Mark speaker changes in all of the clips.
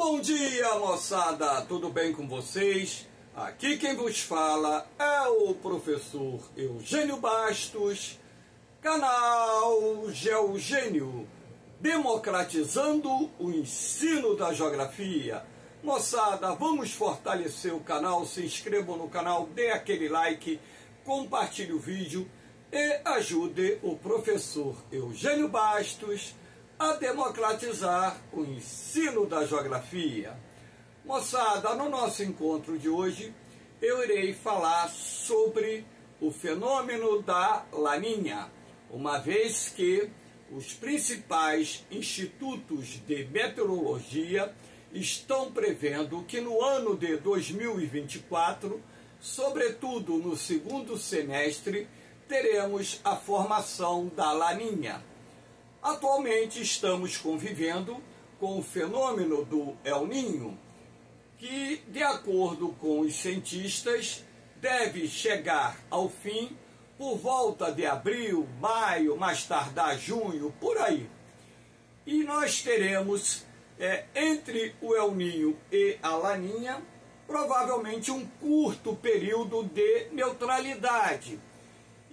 Speaker 1: Bom dia, moçada! Tudo bem com vocês? Aqui quem vos fala é o professor Eugênio Bastos, canal Geogênio, democratizando o ensino da geografia. Moçada, vamos fortalecer o canal, se inscrevam no canal, dê aquele like, compartilhe o vídeo e ajude o professor Eugênio Bastos a democratizar o ensino da geografia. Moçada, no nosso encontro de hoje, eu irei falar sobre o fenômeno da Laninha, uma vez que os principais institutos de meteorologia estão prevendo que no ano de 2024, sobretudo no segundo semestre, teremos a formação da Laninha. Atualmente estamos convivendo com o fenômeno do El Niño, que, de acordo com os cientistas, deve chegar ao fim por volta de abril, maio, mais tardar junho, por aí. E nós teremos, entre o El Niño e a Laninha, provavelmente um curto período de neutralidade.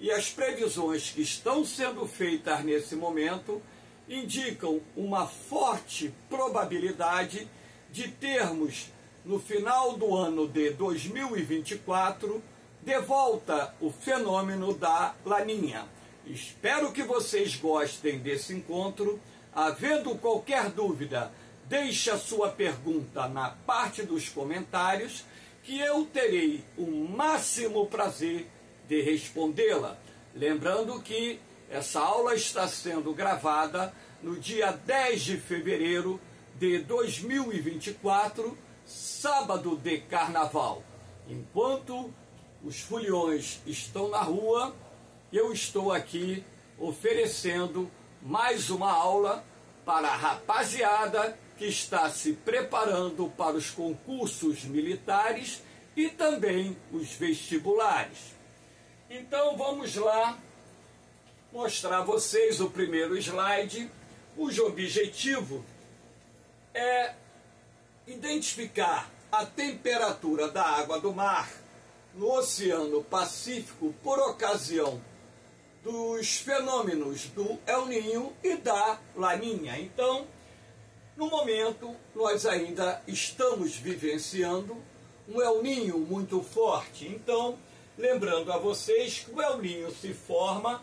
Speaker 1: E as previsões que estão sendo feitas nesse momento indicam uma forte probabilidade de termos, no final do ano de 2024, de volta o fenômeno da Laninha. Espero que vocês gostem desse encontro. Havendo qualquer dúvida, deixe a sua pergunta na parte dos comentários, que eu terei o máximo prazer de respondê-la. Lembrando que essa aula está sendo gravada no dia 10 de fevereiro de 2024, sábado de carnaval. Enquanto os foliões estão na rua, eu estou aqui oferecendo mais uma aula para a rapaziada que está se preparando para os concursos militares e também os vestibulares. Então vamos lá mostrar a vocês o primeiro slide, cujo objetivo é identificar a temperatura da água do mar no Oceano Pacífico por ocasião dos fenômenos do El Niño e da Laninha. Então, no momento, nós ainda estamos vivenciando um El Niño muito forte. Então, lembrando a vocês que o El Niño se forma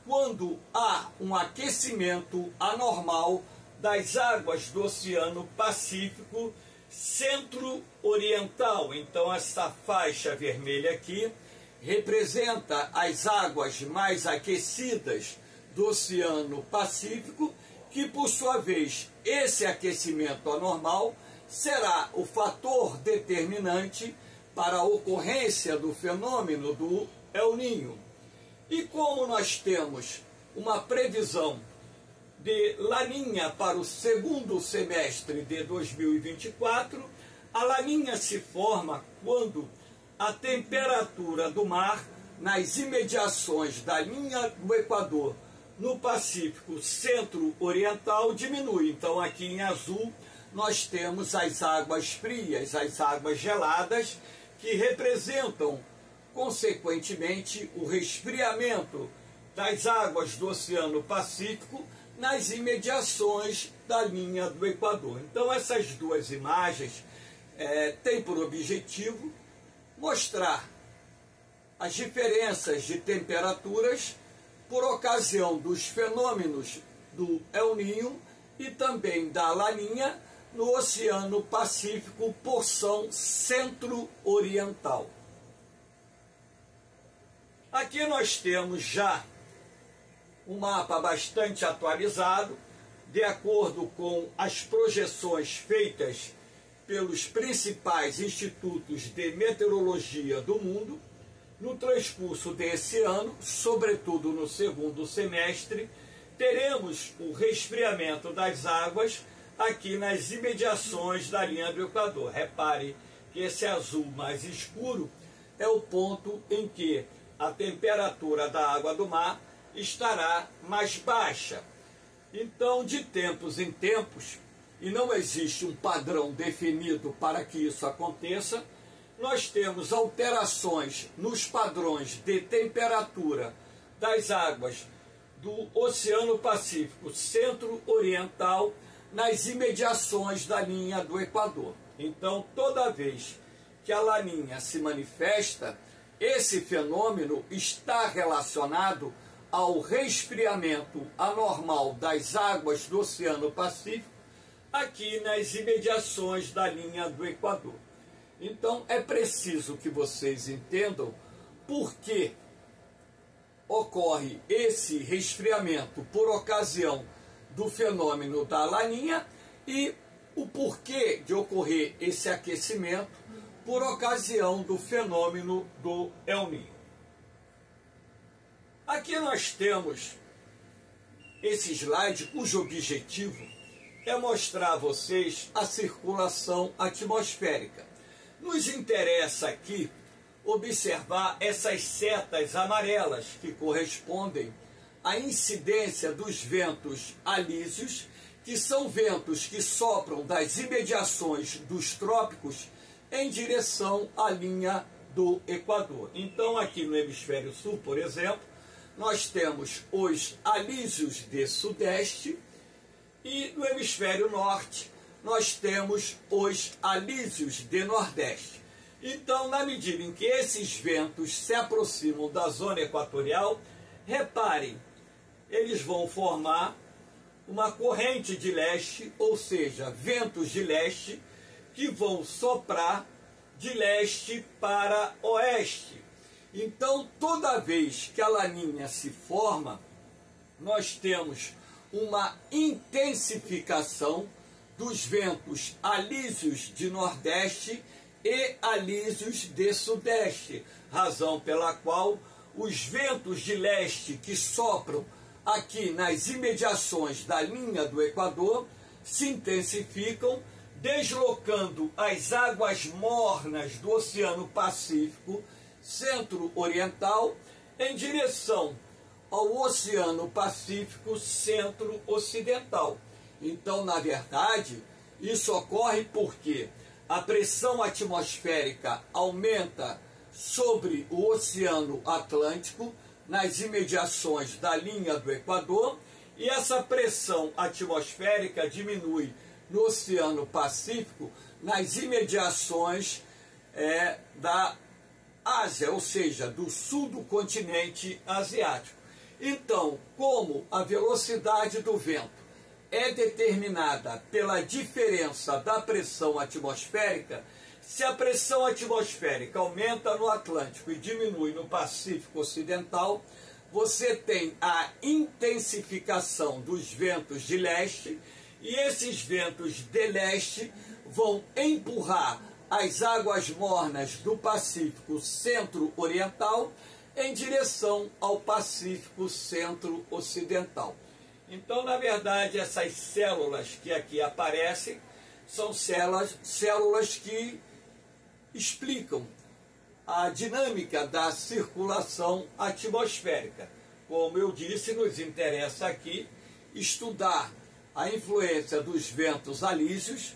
Speaker 1: quando há um aquecimento anormal das águas do Oceano Pacífico centro-oriental. Então, essa faixa vermelha aqui representa as águas mais aquecidas do Oceano Pacífico, que, por sua vez, esse aquecimento anormal será o fator determinante para a ocorrência do fenômeno do El Niño. E como nós temos uma previsão de Laninha para o segundo semestre de 2024, a Laninha se forma quando a temperatura do mar nas imediações da linha do Equador no Pacífico centro-oriental diminui. Então aqui em azul nós temos as águas frias, as águas geladas, que representam, consequentemente, o resfriamento das águas do Oceano Pacífico nas imediações da linha do Equador. Então, essas duas imagens têm por objetivo mostrar as diferenças de temperaturas por ocasião dos fenômenos do El Niño e também da Laninha no Oceano Pacífico, porção centro-oriental. Aqui nós temos já um mapa bastante atualizado, de acordo com as projeções feitas pelos principais institutos de meteorologia do mundo. No transcurso desse ano, sobretudo no segundo semestre, teremos o resfriamento das águas aqui nas imediações da linha do Equador. Repare que esse azul mais escuro é o ponto em que a temperatura da água do mar estará mais baixa. Então, de tempos em tempos, e não existe um padrão definido para que isso aconteça, nós temos alterações nos padrões de temperatura das águas do Oceano Pacífico Centro-Oriental nas imediações da linha do Equador. Então, toda vez que a laninha se manifesta, esse fenômeno está relacionado ao resfriamento anormal das águas do Oceano Pacífico aqui nas imediações da linha do Equador. Então, é preciso que vocês entendam por que ocorre esse resfriamento por ocasião do fenômeno da laninha e o porquê de ocorrer esse aquecimento por ocasião do fenômeno do El Niño. Aqui nós temos esse slide cujo objetivo é mostrar a vocês a circulação atmosférica. Nos interessa aqui observar essas setas amarelas que correspondem à incidência dos ventos alísios, que são ventos que sopram das imediações dos trópicos em direção à linha do Equador. Então, aqui no hemisfério sul, por exemplo, nós temos os alísios de sudeste e no hemisfério norte nós temos os alísios de nordeste. Então, na medida em que esses ventos se aproximam da zona equatorial, reparem, eles vão formar uma corrente de leste, ou seja, ventos de leste, que vão soprar de leste para oeste. Então, toda vez que a laninha se forma, nós temos uma intensificação dos ventos alísios de nordeste e alísios de sudeste, razão pela qual os ventos de leste que sopram aqui nas imediações da linha do Equador se intensificam, deslocando as águas mornas do Oceano Pacífico Centro-Oriental em direção ao Oceano Pacífico Centro-Ocidental. Então, na verdade, isso ocorre porque a pressão atmosférica aumenta sobre o Oceano Atlântico, nas imediações da linha do Equador, e essa pressão atmosférica diminui no Oceano Pacífico, nas imediações da Ásia, ou seja, do sul do continente asiático. Então, como a velocidade do vento é determinada pela diferença da pressão atmosférica, se a pressão atmosférica aumenta no Atlântico e diminui no Pacífico Ocidental, você tem a intensificação dos ventos de leste, e esses ventos de leste vão empurrar as águas mornas do Pacífico Centro-Oriental em direção ao Pacífico Centro-Ocidental. Então, na verdade, essas células que aqui aparecem são células que explicam a dinâmica da circulação atmosférica. Como eu disse, nos interessa aqui estudar a influência dos ventos alísios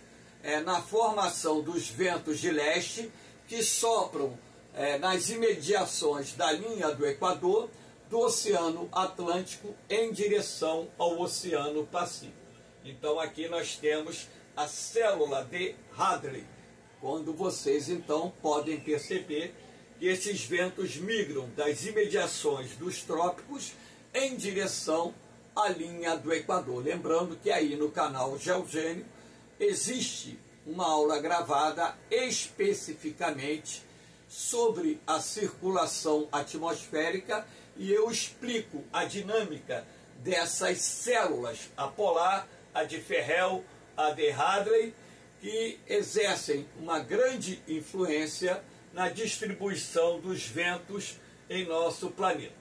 Speaker 1: na formação dos ventos de leste que sopram nas imediações da linha do Equador do Oceano Atlântico em direção ao Oceano Pacífico. Então aqui nós temos a célula de Hadley, quando vocês então podem perceber que esses ventos migram das imediações dos trópicos em direção à linha do Equador. Lembrando que aí no canal Geogênio existe uma aula gravada especificamente sobre a circulação atmosférica e eu explico a dinâmica dessas células, a polar, a de Ferrel, a de Hadley, que exercem uma grande influência na distribuição dos ventos em nosso planeta.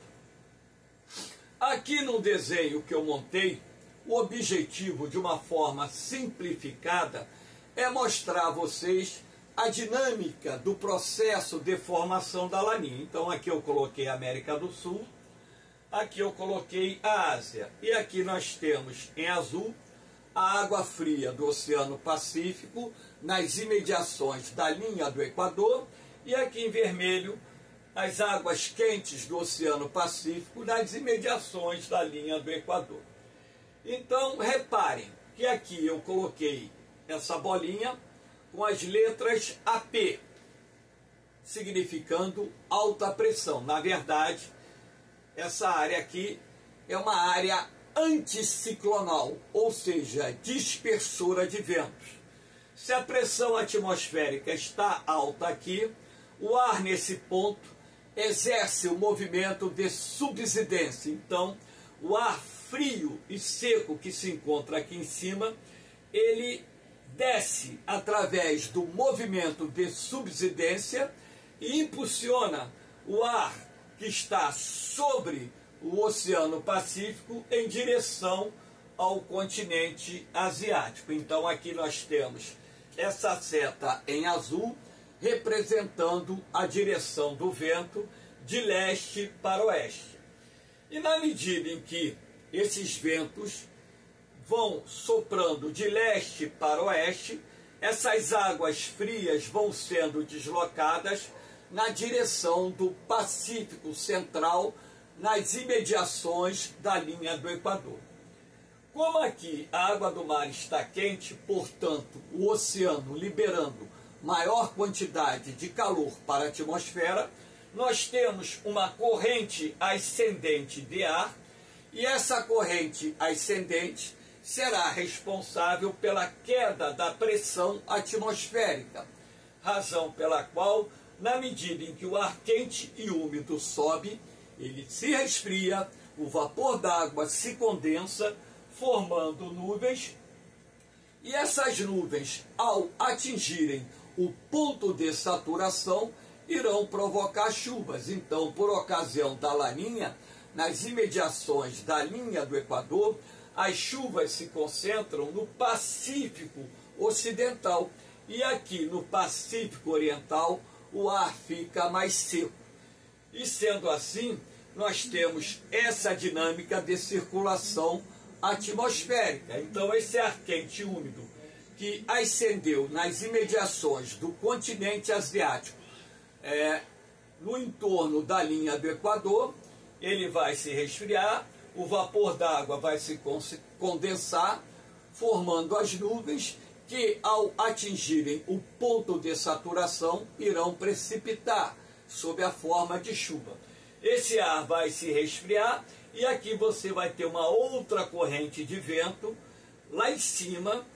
Speaker 1: Aqui no desenho que eu montei, o objetivo de uma forma simplificada é mostrar a vocês a dinâmica do processo de formação da laninha. Então aqui eu coloquei a América do Sul, aqui eu coloquei a Ásia, e aqui nós temos em azul a água fria do Oceano Pacífico nas imediações da linha do Equador, e aqui em vermelho as águas quentes do Oceano Pacífico nas imediações da linha do Equador. Então, reparem que aqui eu coloquei essa bolinha com as letras AP, significando alta pressão. Na verdade, essa área aqui é uma área anticiclonal, ou seja, dispersora de ventos. Se a pressão atmosférica está alta aqui, o ar nesse ponto exerce o movimento de subsidência. Então, o ar frio e seco que se encontra aqui em cima, ele desce através do movimento de subsidência e impulsiona o ar que está sobre o Oceano Pacífico em direção ao continente asiático. Então aqui nós temos essa seta em azul representando a direção do vento de leste para oeste. E na medida em que esses ventos vão soprando de leste para oeste, essas águas frias vão sendo deslocadas na direção do Pacífico Central, nas imediações da linha do Equador. Como aqui a água do mar está quente, portanto, o oceano liberando maior quantidade de calor para a atmosfera, nós temos uma corrente ascendente de ar, e essa corrente ascendente será responsável pela queda da pressão atmosférica, razão pela qual, na medida em que o ar quente e úmido sobe, ele se resfria, o vapor d'água se condensa, formando nuvens, e essas nuvens, ao atingirem o ponto de saturação, irão provocar chuvas. Então, por ocasião da laninha, nas imediações da linha do Equador, as chuvas se concentram no Pacífico Ocidental, e aqui no Pacífico Oriental o ar fica mais seco. E sendo assim, nós temos essa dinâmica de circulação atmosférica. Então esse ar quente e úmido que ascendeu nas imediações do continente asiático, no entorno da linha do Equador, ele vai se resfriar, o vapor d'água vai se condensar, formando as nuvens que, ao atingirem o ponto de saturação, irão precipitar sob a forma de chuva. Esse ar vai se resfriar e aqui você vai ter uma outra corrente de vento lá em cima,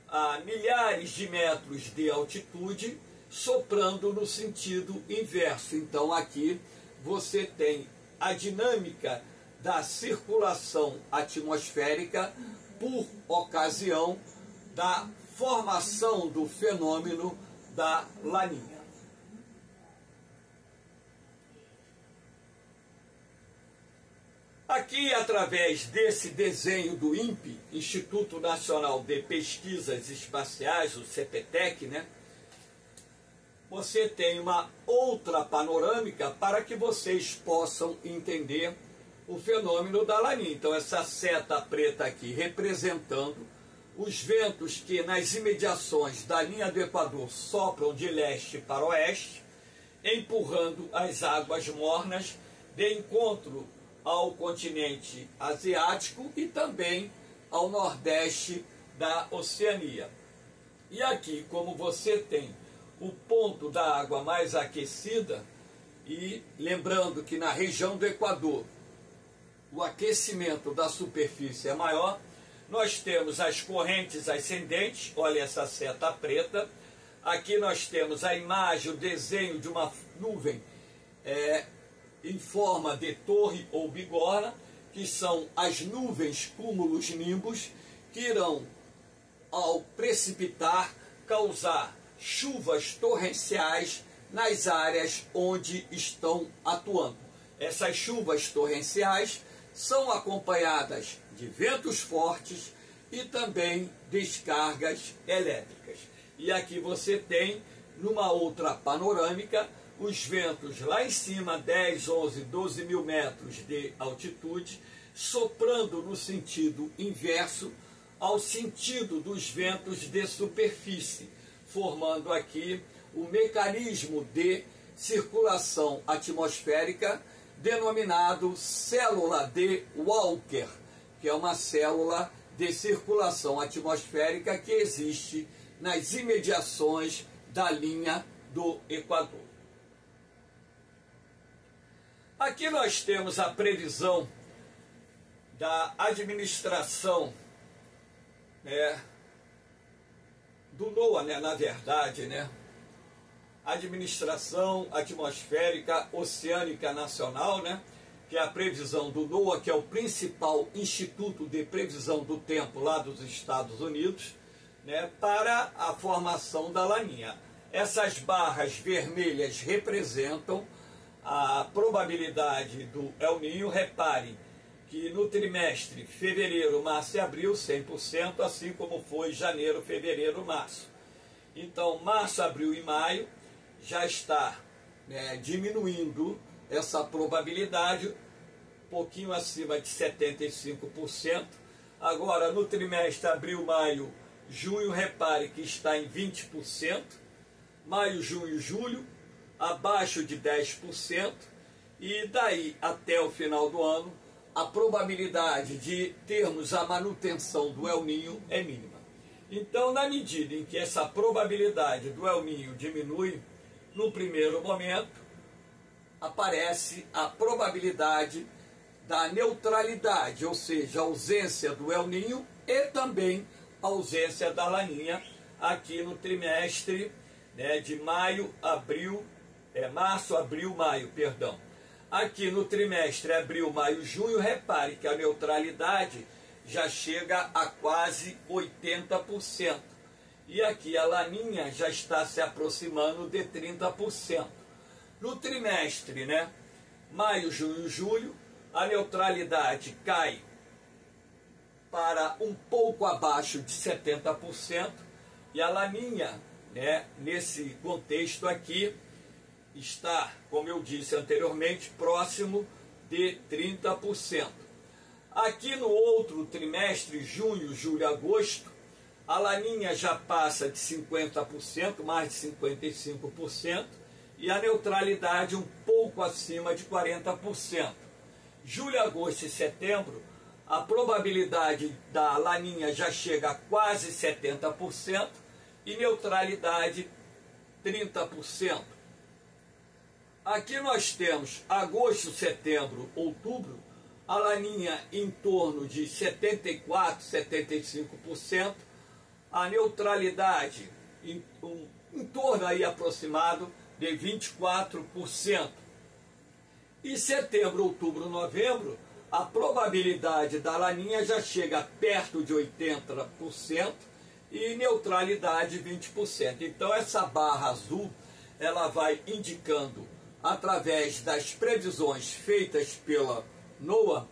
Speaker 1: a milhares de metros de altitude, soprando no sentido inverso. Então aqui você tem a dinâmica da circulação atmosférica por ocasião da formação do fenômeno da laninha. Aqui, através desse desenho do INPE, Instituto Nacional de Pesquisas Espaciais, o CPTEC, né? Você tem uma outra panorâmica para que vocês possam entender o fenômeno da laninha. Então, essa seta preta aqui representando os ventos que nas imediações da linha do Equador sopram de leste para oeste, empurrando as águas mornas de encontro ao continente asiático e também ao nordeste da Oceania. E aqui, como você tem o ponto da água mais aquecida, e lembrando que na região do Equador o aquecimento da superfície é maior, nós temos as correntes ascendentes, olha essa seta preta, aqui nós temos a imagem, o desenho de uma nuvem em forma de torre ou bigorna, que são as nuvens cúmulos nimbus, que irão, ao precipitar, causar chuvas torrenciais nas áreas onde estão atuando. Essas chuvas torrenciais são acompanhadas de ventos fortes e também descargas elétricas. E aqui você tem, numa outra panorâmica, os ventos lá em cima, 10, 11, 12 mil metros de altitude, soprando no sentido inverso, ao sentido dos ventos de superfície, formando aqui o mecanismo de circulação atmosférica denominado célula de Walker, que é uma célula de circulação atmosférica que existe nas imediações da linha do Equador. Aqui nós temos a previsão da administração do NOAA, na verdade, Administração Atmosférica Oceânica Nacional, que é a previsão do NOAA, que é o principal instituto de previsão do tempo lá dos Estados Unidos, para a formação da laninha. Essas barras vermelhas representam a probabilidade do El Niño. Repare que no trimestre fevereiro, março e abril, 100%, assim como foi janeiro, fevereiro, março. Então, março, abril e maio já está diminuindo essa probabilidade, um pouquinho acima de 75%. Agora, no trimestre abril, maio, junho, repare que está em 20%. Maio, junho, julho, abaixo de 10%. E daí até o final do ano, a probabilidade de termos a manutenção do El Niño é mínima. Então, na medida em que essa probabilidade do El Niño diminui, no primeiro momento, aparece a probabilidade da neutralidade, ou seja, a ausência do El Niño e também a ausência da laninha aqui no trimestre de março, abril, maio, perdão. Aqui no trimestre abril, maio, junho, repare que a neutralidade já chega a quase 80%. E aqui a laninha já está se aproximando de 30%. No trimestre, maio, junho, julho, a neutralidade cai para um pouco abaixo de 70%. E a laninha, nesse contexto aqui, está, como eu disse anteriormente, próximo de 30%. Aqui no outro trimestre, junho, julho, agosto, a laninha já passa de 50%, mais de 55%, e a neutralidade um pouco acima de 40%. Julho, agosto e setembro, a probabilidade da laninha já chega a quase 70% e neutralidade 30%. Aqui nós temos agosto, setembro, outubro, a laninha em torno de 74%, 75%, a neutralidade em torno aí aproximado de 24%. E setembro, outubro, novembro, a probabilidade da laninha já chega perto de 80% e neutralidade 20%. Então essa barra azul, ela vai indicando, através das previsões feitas pela NOAA,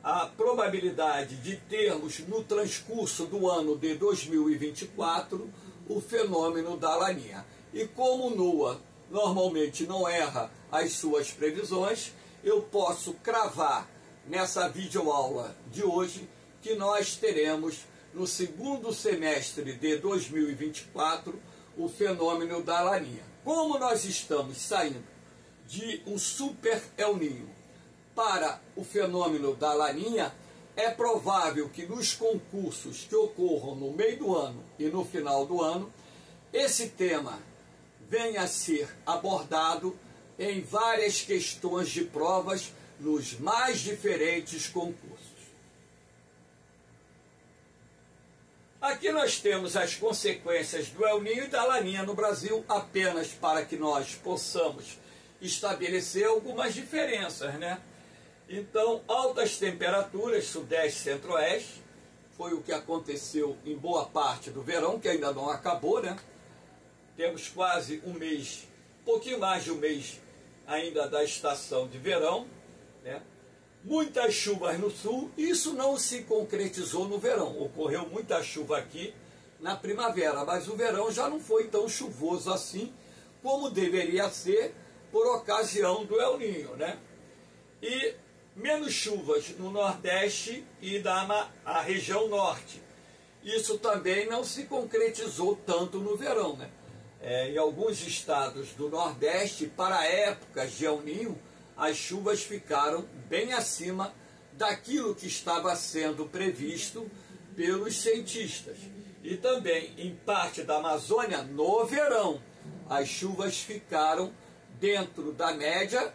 Speaker 1: a probabilidade de termos no transcurso do ano de 2024 o fenômeno da laninha. E como o NOAA normalmente não erra as suas previsões, eu posso cravar nessa videoaula de hoje que nós teremos no segundo semestre de 2024 o fenômeno da laninha. Como nós estamos saindo de um super El Niño para o fenômeno da laninha, é provável que nos concursos que ocorram no meio do ano e no final do ano, esse tema venha a ser abordado em várias questões de provas nos mais diferentes concursos. Aqui nós temos as consequências do El Niño e da laninha no Brasil, apenas para que nós possamos estabelecer algumas diferenças, Então, altas temperaturas, sudeste, centro-oeste, foi o que aconteceu em boa parte do verão, que ainda não acabou, Temos quase um mês, pouquinho mais de um mês ainda da estação de verão, Muitas chuvas no sul, isso não se concretizou no verão. Ocorreu muita chuva aqui na primavera, mas o verão já não foi tão chuvoso assim como deveria ser por ocasião do El Niño, E menos chuvas no Nordeste e a região Norte. isso também não se concretizou tanto no verão, né? Em alguns estados do Nordeste, para a época de El Niño, as chuvas ficaram bem acima daquilo que estava sendo previsto pelos cientistas. E também em parte da Amazônia, no verão, as chuvas ficaram dentro da média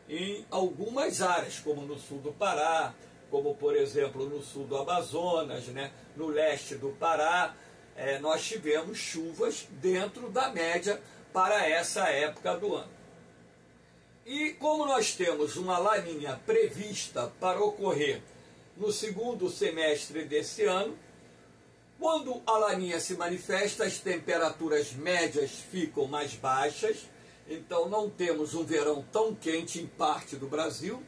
Speaker 1: em algumas áreas, como no sul do Pará, como por exemplo no sul do Amazonas, né? No leste do Pará, nós tivemos chuvas dentro da média para essa época do ano. E como nós temos uma laninha prevista para ocorrer no segundo semestre desse ano, quando a laninha se manifesta, as temperaturas médias ficam mais baixas, então não temos um verão tão quente em parte do Brasil,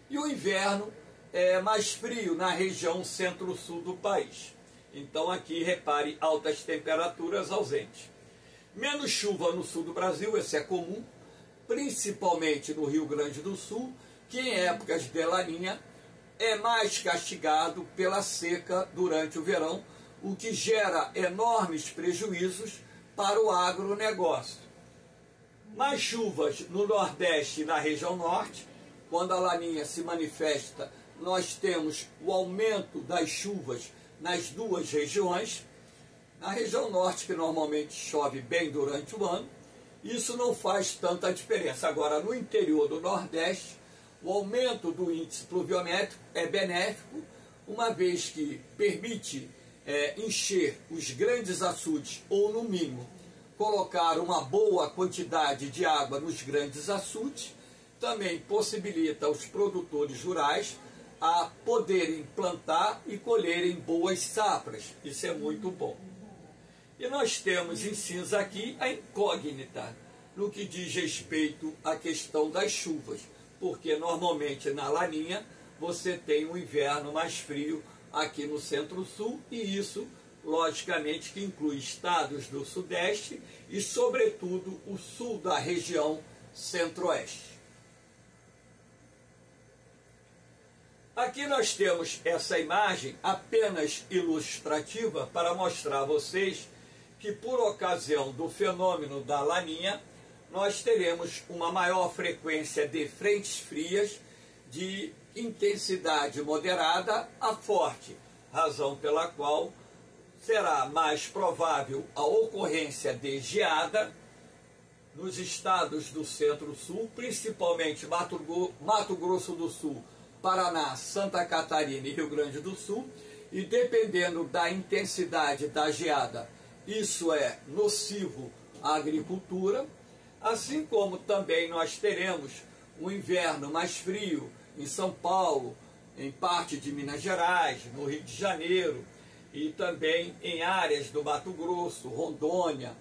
Speaker 1: e o inverno é mais frio na região centro-sul do país. Então aqui, repare, altas temperaturas ausentes. Menos chuva no sul do Brasil, esse é comum, principalmente no Rio Grande do Sul, que em épocas de laninha é mais castigado pela seca durante o verão, o que gera enormes prejuízos para o agronegócio. Mais chuvas no Nordeste e na região Norte. Quando a laninha se manifesta, nós temos o aumento das chuvas nas duas regiões. Na região Norte, que normalmente chove bem durante o ano, isso não faz tanta diferença. Agora, no interior do Nordeste, o aumento do índice pluviométrico é benéfico, uma vez que permite encher os grandes açudes, ou no mínimo, colocar uma boa quantidade de água nos grandes açudes, também possibilita aos produtores rurais a poderem plantar e colherem boas safras. Isso é muito bom. E nós temos em cinza aqui a incógnita no que diz respeito à questão das chuvas, porque normalmente na laninha você tem um inverno mais frio aqui no centro-sul, e isso logicamente que inclui estados do sudeste e sobretudo o sul da região centro-oeste. Aqui nós temos essa imagem apenas ilustrativa para mostrar a vocês que por ocasião do fenômeno da laninha nós teremos uma maior frequência de frentes frias de intensidade moderada a forte, razão pela qual será mais provável a ocorrência de geada nos estados do centro-sul, principalmente Mato Grosso do Sul, Paraná, Santa Catarina e Rio Grande do Sul, e dependendo da intensidade da geada, isso é nocivo à agricultura, assim como também nós teremos um inverno mais frio em São Paulo, em parte de Minas Gerais, no Rio de Janeiro, e também em áreas do Mato Grosso, Rondônia,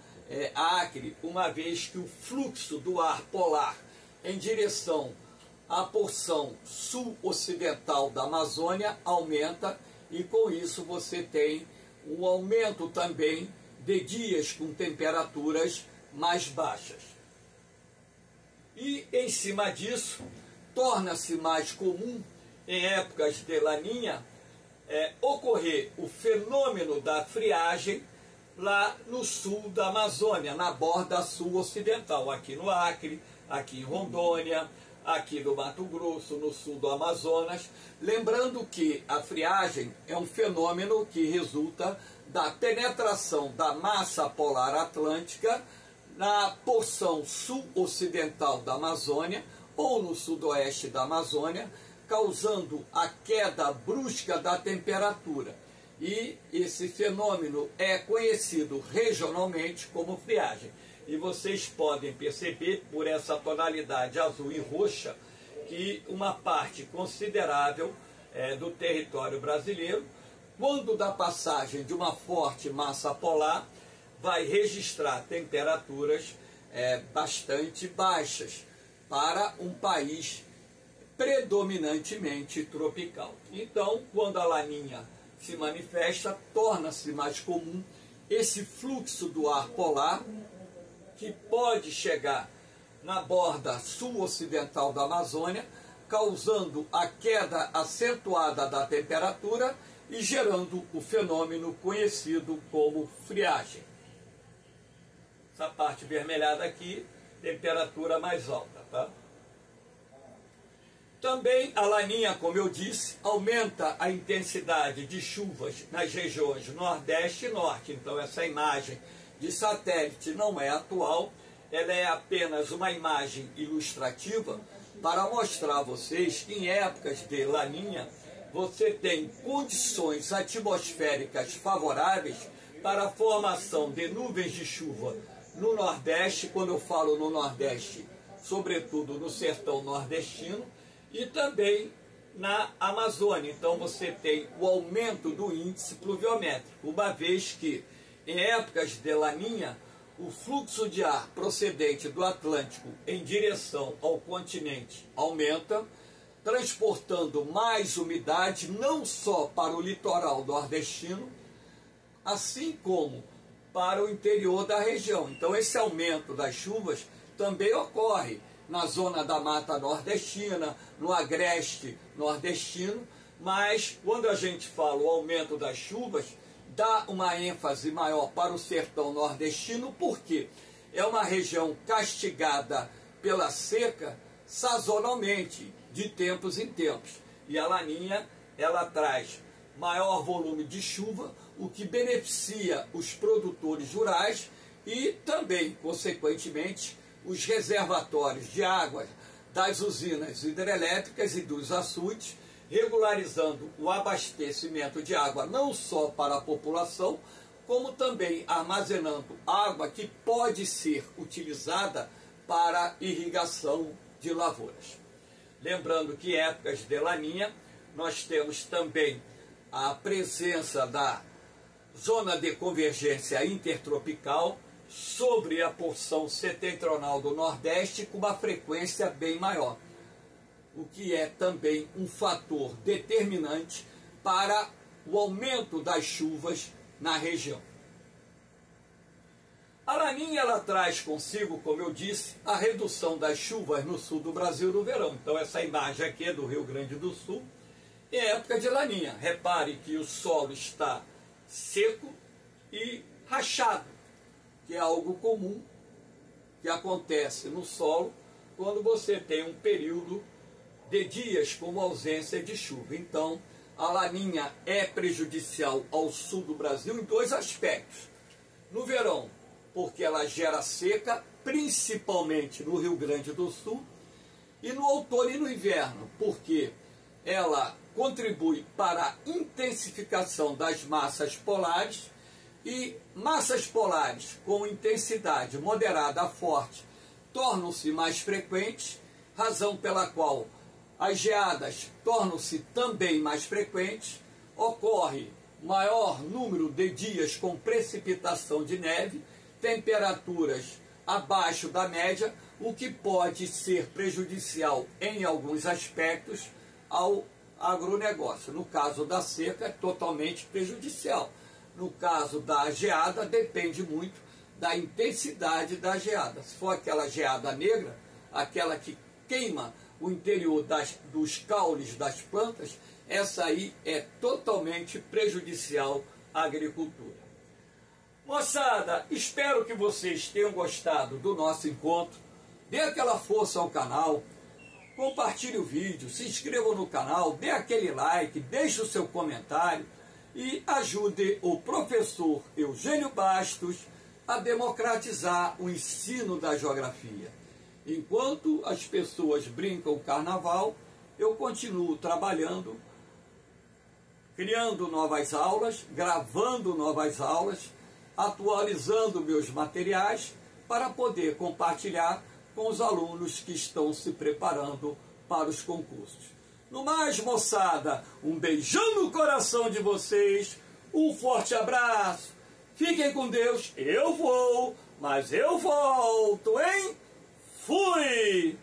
Speaker 1: Acre, uma vez que o fluxo do ar polar em direção à porção sul-ocidental da Amazônia aumenta, e com isso você tem um aumento também de dias com temperaturas mais baixas. E em cima disso, torna-se mais comum em épocas de laninha ocorrer o fenômeno da friagem lá no sul da Amazônia, na borda sul-ocidental, aqui no Acre, aqui em Rondônia, aqui no Mato Grosso, no sul do Amazonas. Lembrando que a friagem é um fenômeno que resulta da penetração da massa polar atlântica na porção sul-ocidental da Amazônia ou no sudoeste da Amazônia, causando a queda brusca da temperatura. E esse fenômeno é conhecido regionalmente como friagem. E vocês podem perceber por essa tonalidade azul e roxa que uma parte considerável do território brasileiro, quando da passagem de uma forte massa polar, vai registrar temperaturas bastante baixas para um país predominantemente tropical. Então, quando a laninha se manifesta, torna-se mais comum esse fluxo do ar polar, que pode chegar na borda sul-ocidental da Amazônia, causando a queda acentuada da temperatura e gerando o fenômeno conhecido como friagem. Essa parte vermelhada aqui, temperatura mais alta, tá? Também a laninha, como eu disse, aumenta a intensidade de chuvas nas regiões Nordeste e Norte. Então essa imagem de satélite não é atual, ela é apenas uma imagem ilustrativa para mostrar a vocês que em épocas de laninha você tem condições atmosféricas favoráveis para a formação de nuvens de chuva no Nordeste. Quando eu falo no Nordeste, sobretudo no sertão nordestino, e também na Amazônia. Então você tem o aumento do índice pluviométrico, uma vez que em épocas de laninha o fluxo de ar procedente do Atlântico em direção ao continente aumenta, transportando mais umidade não só para o litoral nordestino, assim como para o interior da região. Então esse aumento das chuvas também ocorre na zona da Mata Nordestina, no agreste nordestino, mas quando a gente fala o aumento das chuvas, dá uma ênfase maior para o sertão nordestino, porque é uma região castigada pela seca sazonalmente, de tempos em tempos. E a laninha, ela traz maior volume de chuva, o que beneficia os produtores rurais e também, consequentemente, os reservatórios de água das usinas hidrelétricas e dos açudes, regularizando o abastecimento de água não só para a população, como também armazenando água que pode ser utilizada para irrigação de lavouras. Lembrando que em épocas de laninha nós temos também a presença da zona de convergência intertropical sobre a porção setentrional do Nordeste com uma frequência bem maior, o que é também um fator determinante para o aumento das chuvas na região. A laninha, ela traz consigo, como eu disse, a redução das chuvas no sul do Brasil no verão. Então essa imagem aqui é do Rio Grande do Sul, em época de laninha. Repare que o solo está seco e rachado, que é algo comum que acontece no solo quando você tem um período de dias com ausência de chuva. Então, a laninha é prejudicial ao sul do Brasil em dois aspectos. No verão, porque ela gera seca, principalmente no Rio Grande do Sul, e no outono e no inverno, porque ela contribui para a intensificação das massas polares, e massas polares com intensidade moderada a forte tornam-se mais frequentes, razão pela qual as geadas tornam-se também mais frequentes, ocorre maior número de dias com precipitação de neve, temperaturas abaixo da média, o que pode ser prejudicial em alguns aspectos ao agronegócio. No caso da seca, é totalmente prejudicial. No caso da geada, depende muito da intensidade da geada. Se for aquela geada negra, aquela que queima o interior dos caules das plantas, essa aí é totalmente prejudicial à agricultura. Moçada, espero que vocês tenham gostado do nosso encontro. Dê aquela força ao canal, compartilhe o vídeo, se inscreva no canal, dê aquele like, deixe o seu comentário e ajude o professor Eugênio Bastos a democratizar o ensino da geografia. Enquanto as pessoas brincam o carnaval, eu continuo trabalhando, criando novas aulas, gravando novas aulas, atualizando meus materiais para poder compartilhar com os alunos que estão se preparando para os concursos. No mais, moçada, um beijão no coração de vocês, um forte abraço, fiquem com Deus, eu vou, mas eu volto, hein? Fui!